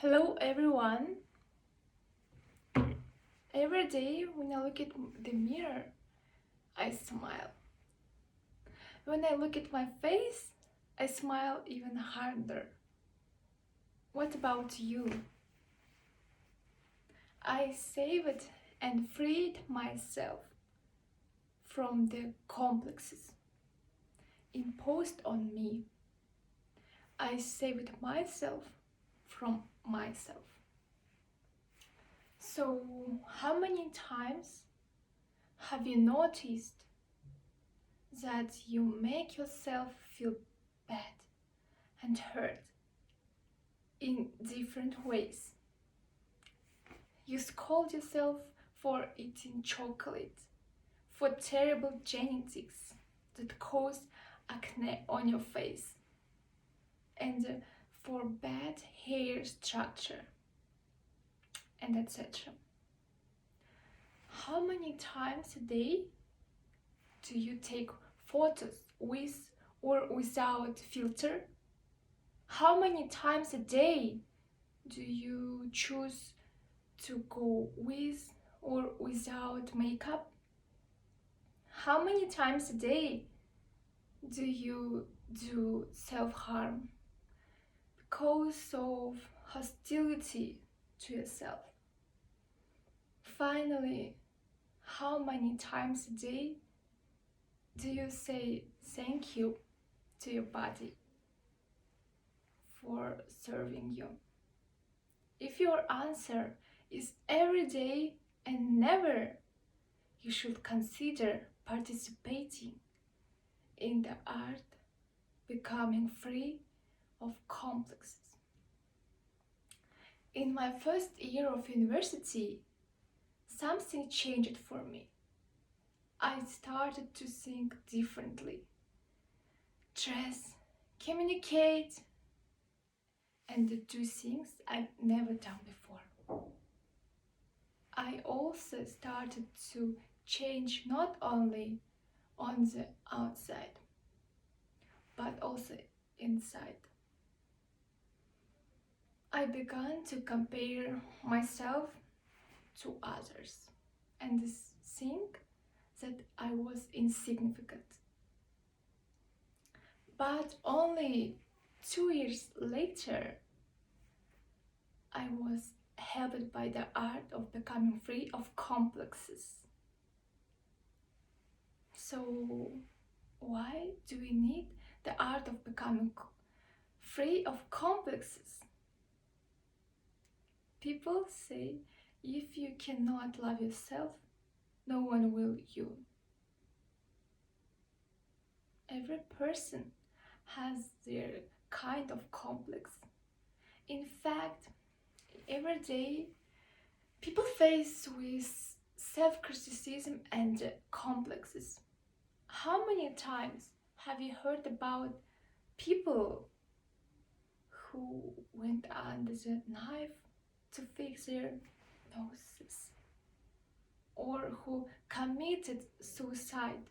Hello everyone. Every day when I look at the mirror, I smile. When I look at my face, I smile even harder. What about you? I saved and freed myself from the complexes imposed on me. I saved myself from myself. So, how many times have you noticed that you make yourself feel bad and hurt in different ways? You scold yourself for eating chocolate, for terrible genetics that cause acne on your face, and for bad hair structure, and etc. How many times a day do you take photos with or without filter? How many times a day do you choose to go with or without makeup? How many times a day do you do self-harm because of hostility to yourself? Finally, how many times a day do you say thank you to your body for serving you? If your answer is every day and never, you should consider participating in the art becoming free of complexes. In my first year of university, something changed for me. I started to think differently, dress, communicate, and do things I've never done before. I also started to change not only on the outside, but also inside. I began to compare myself to others and think that I was insignificant. But only 2 years later, I was helped by the art of becoming free of complexes. So, why do we need the art of becoming free of complexes? People say if you cannot love yourself, no one will you. Every person has their kind of complex. In fact, every day people face with self-criticism and complexes. How many times have you heard about people who went under the knife to fix their noses, or who committed suicide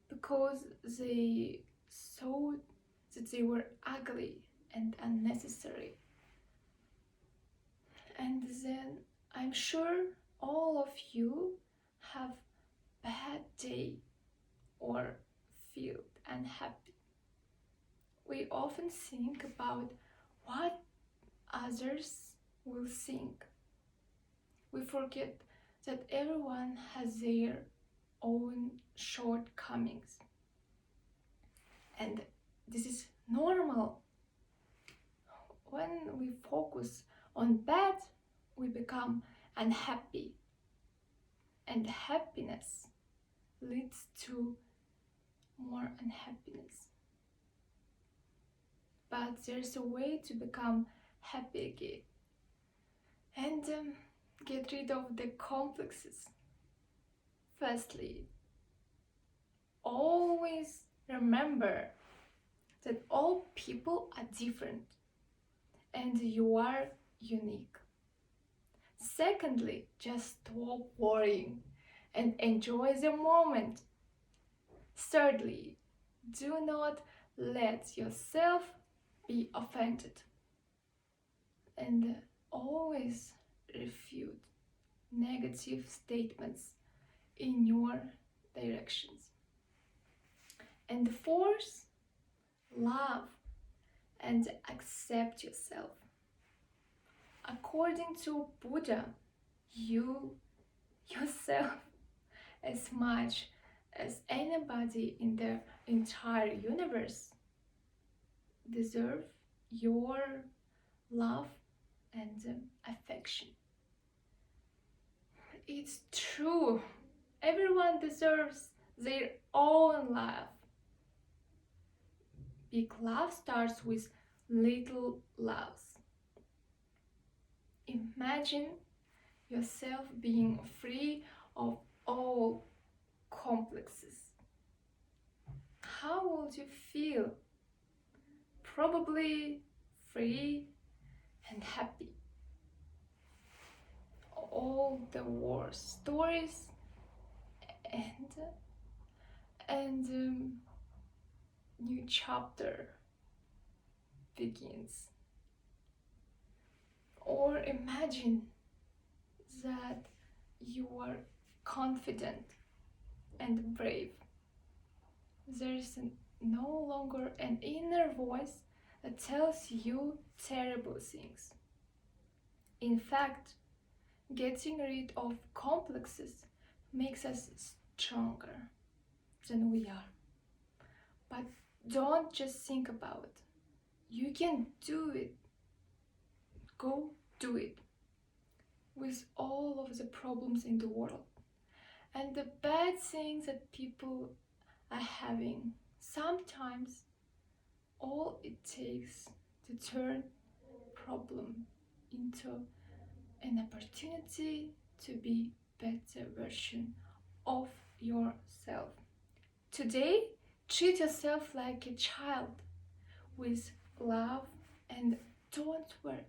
because they thought that they were ugly and unnecessary? And then I'm sure all of you have bad day or feel unhappy. We often think about what others will think. We forget that everyone has their own shortcomings. And this is normal. When we focus on bad, we become unhappy. And happiness leads to more unhappiness. But there's a way to become happy again and get rid of the complexes. Firstly, always remember that all people are different and you are unique. Secondly, just stop worrying and enjoy the moment. Thirdly, do not let yourself be offended. and always refute negative statements in your directions. And fourth, love and accept yourself. According to Buddha, you yourself, as much as anybody in the entire universe, deserve your love and affection. It's true. Everyone deserves their own love. Big love starts with little loves. Imagine yourself being free of all complexes. How would you feel? Probably free and happy. All the war stories and new chapter begins. Or imagine that you are confident and brave. There is no longer an inner voice that tells you terrible things. In fact, getting rid of complexes makes us stronger than we are. But don't just think about it. You can do it. Go do it. With all of the problems in the world and the bad things that people are having, sometimes all it takes to turn problem into an opportunity to be better version of yourself. Today, treat yourself like a child with love and don't worry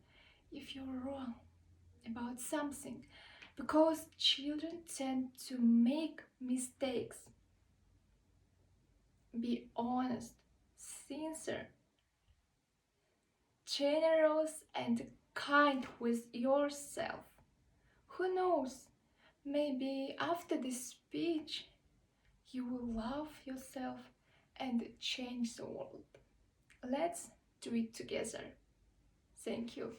if you're wrong about something, because children tend to make mistakes. Be honest, sincere, generous and kind with yourself. Who knows, maybe after this speech you will love yourself and change the world. Let's do it together. Thank you.